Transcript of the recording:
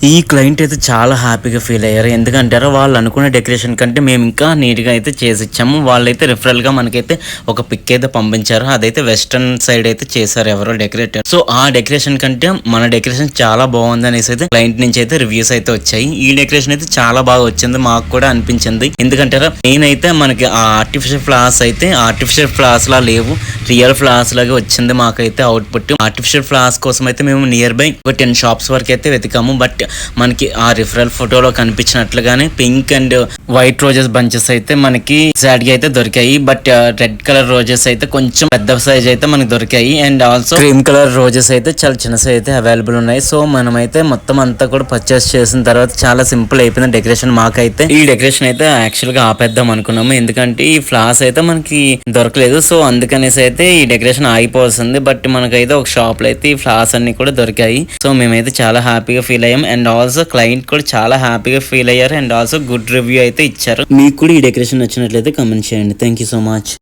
ఈ క్లయింట్ అయితే చాలా హ్యాపీగా ఫీల్ అయ్యారు. ఎందుకంటారా వాళ్ళు అనుకున్న డెకరేషన్ కంటే మేము ఇంకా నీట్‌గా అయితే చేసిచ్చాము. వాళ్ళైతే రిఫరల్‌గా మనకైతే ఒక పిక్ అయితే పంపించారు. అదైతే వెస్టర్న్ సైడ్ అయితే చేశారు ఎవరో డెకరేటర్. సో ఆ డెకరేషన్ కంటే మన డెకరేషన్ చాలా బాగుంది అనేసి అయితే క్లయింట్ నుంచి అయితే రివ్యూస్ అయితే వచ్చాయి. ఈ డెకరేషన్ అయితే చాలా బాగా వచ్చింది మాకు కూడా అనిపించింది. ఎందుకంటారా నేనైతే మనకి ఆ ఆర్టిఫిషియల్ ఫ్లవర్స్ అయితే ఆర్టిఫిషియల్ ఫ్లవర్స్ లా లేవు. రియల్ ఫ్లవర్స్ లాగా వచ్చింది మాకైతే అవుట్పుట్. ఆర్టిఫిషియల్ ఫ్లవర్స్ కోసం అయితే మేము నియర్ బై ఒక 10 షాప్స్ వరకు అయితే వెతికాము. బట్ మనకి ఆ రిఫరల్ ఫోటోలో కనిపించినట్లుగానే pink and white roses bunches అయితే మనకి ఎగ్జాక్ట్ గా అయితే దొరికాయి. బట్ రెడ్ కలర్ రోజెస్ అయితే కొంచెం పెద్ద సైజ్ అయితే మనకి దొరికాయి. And also cream colour roses అయితే చాలా చిన్న సైజ్ అయితే అవైలబుల్ ఉన్నాయి. సో మనమైతే మొత్తం అంతా కూడా పర్చేస్ చేసిన తర్వాత చాలా సింపుల్ అయిపోయింది డెకరేషన్. మాకైతే ఈ డెకరేషన్ అయితే యాక్చువల్ గా ఆపేద్దాం అనుకున్నాము. ఎందుకంటే ఈ ఫ్లవర్స్ అయితే మనకి దొరకలేదు. సో అందుకనేసి అయితే ఈ డెకరేషన్ ఆగిపోతుంది. బట్ మనకైతే ఒక షాప్ లో అయితే ఈ ఫ్లవర్స్ అన్ని కూడా దొరికాయి. సో మేమైతే చాలా హ్యాపీగా ఫీల్ అయ్యాం. అండ్ ఆల్సో క్లయింట్ కూడా చాలా హ్యాపీగా ఫీల్ అయ్యారు. అండ్ ఆల్సో గుడ్ రివ్యూ అయితే ఇచ్చారు. మీకు కూడా ఈ డెకరేషన్ నచ్చినట్లయితే కామెంట్ చేయండి. Thank you so much.